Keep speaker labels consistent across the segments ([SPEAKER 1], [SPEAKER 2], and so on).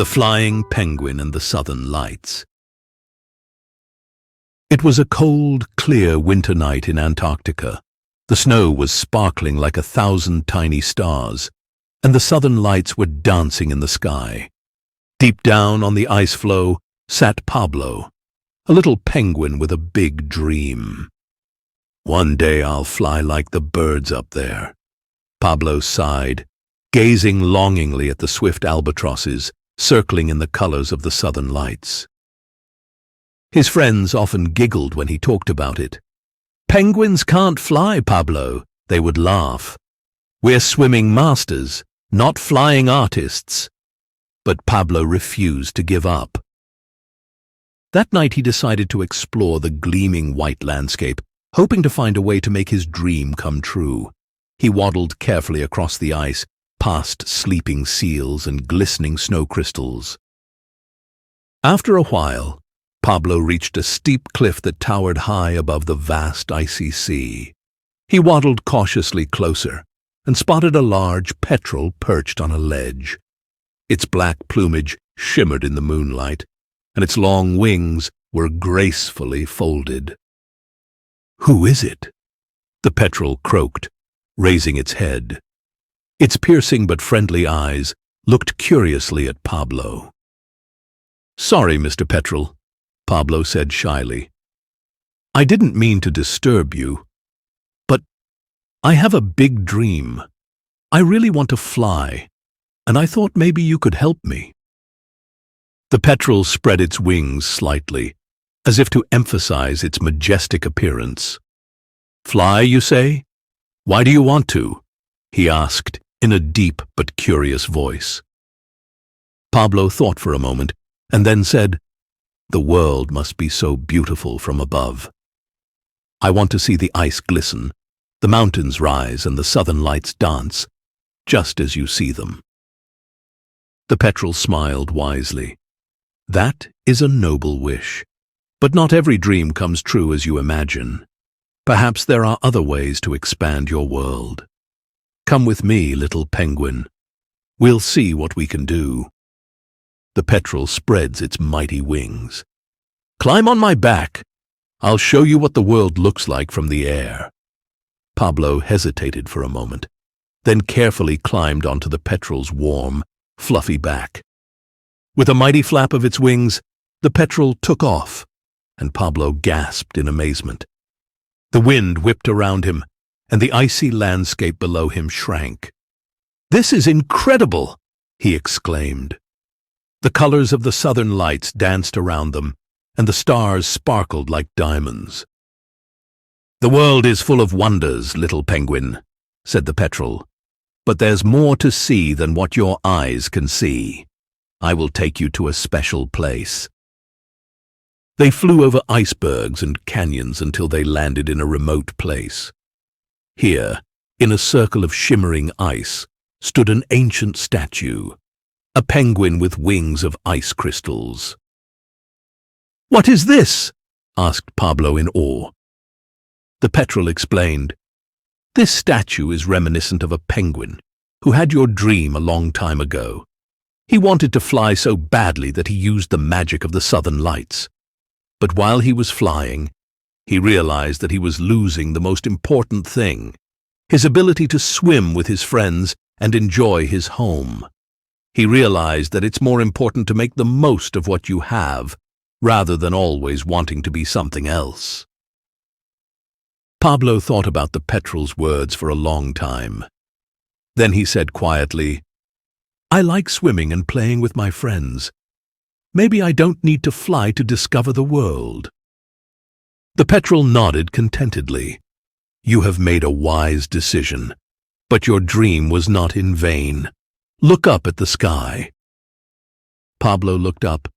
[SPEAKER 1] The Flying Penguin and the Southern Lights. It was a cold, clear winter night in Antarctica. The snow was sparkling like 1,000 tiny stars, and the southern lights were dancing in the sky. Deep down on the ice floe sat Pablo, a little penguin with a big dream. "One day I'll fly like the birds up there," Pablo sighed, gazing longingly at the swift albatrosses circling in the colors of the southern lights. His friends often giggled when he talked about it. "Penguins can't fly, Pablo," they would laugh. "We're swimming masters, not flying artists." But Pablo refused to give up. That night he decided to explore the gleaming white landscape, hoping to find a way to make his dream come true. He waddled carefully across the ice, past sleeping seals and glistening snow crystals. After a while, Pablo reached a steep cliff that towered high above the vast icy sea. He waddled cautiously closer and spotted a large petrel perched on a ledge. Its black plumage shimmered in the moonlight, and its long wings were gracefully folded. "Who is it?" the petrel croaked, raising its head. Its piercing but friendly eyes looked curiously at Pablo. "Sorry, Mr. Petrel," Pablo said shyly. "I didn't mean to disturb you, but I have a big dream. I really want to fly, and I thought maybe you could help me." The petrel spread its wings slightly, as if to emphasize its majestic appearance. "Fly, you say? Why do you want to?" he asked in a deep but curious voice. Pablo thought for a moment and then said, "The world must be so beautiful from above. I want to see the ice glisten, the mountains rise, and the southern lights dance, just as you see them." The petrel smiled wisely. "That is a noble wish, but not every dream comes true as you imagine. Perhaps there are other ways to expand your world. Come with me, little penguin. We'll see what we can do." The petrel spreads its mighty wings. "Climb on my back. I'll show you what the world looks like from the air." Pablo hesitated for a moment, then carefully climbed onto the petrel's warm, fluffy back. With a mighty flap of its wings, the petrel took off, and Pablo gasped in amazement. The wind whipped around him, and the icy landscape below him shrank. "This is incredible!" he exclaimed. The colors of the southern lights danced around them, and the stars sparkled like diamonds. "The world is full of wonders, little penguin," said the petrel. "But there's more to see than what your eyes can see. I will take you to a special place." They flew over icebergs and canyons until they landed in a remote place. Here, in a circle of shimmering ice, stood an ancient statue, a penguin with wings of ice crystals. "What is this?" asked Pablo in awe. The petrel explained, "This statue is reminiscent of a penguin who had your dream a long time ago. He wanted to fly so badly that he used the magic of the southern lights. But while he was flying, he realized that he was losing the most important thing, his ability to swim with his friends and enjoy his home. He realized that it's more important to make the most of what you have, rather than always wanting to be something else." Pablo thought about the petrel's words for a long time. Then he said quietly, "I like swimming and playing with my friends. Maybe I don't need to fly to discover the world." The petrel nodded contentedly. "You have made a wise decision, but your dream was not in vain. Look up at the sky." Pablo looked up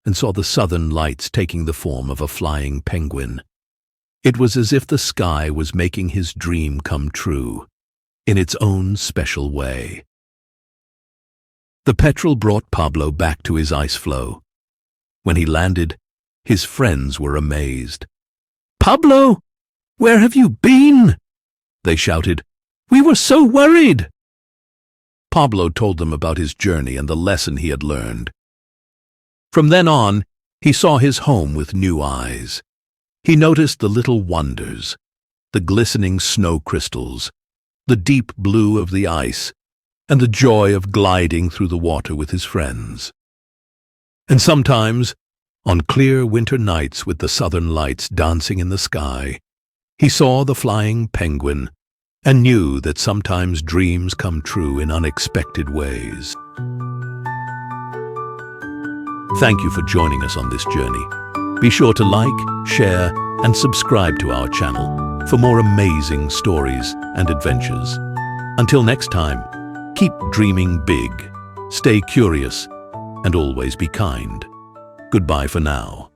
[SPEAKER 1] and saw the southern lights taking the form of a flying penguin. It was as if the sky was making his dream come true, in its own special way. The petrel brought Pablo back to his ice floe. When he landed, his friends were amazed. "Pablo, where have you been?" they shouted. "We were so worried." Pablo told them about his journey and the lesson he had learned. From then on, he saw his home with new eyes. He noticed the little wonders, the glistening snow crystals, the deep blue of the ice, and the joy of gliding through the water with his friends. And sometimes, on clear winter nights with the southern lights dancing in the sky, he saw the flying penguin and knew that sometimes dreams come true in unexpected ways. Thank you for joining us on this journey. Be sure to like, share, and subscribe to our channel for more amazing stories and adventures. Until next time, keep dreaming big, stay curious, and always be kind. Goodbye for now.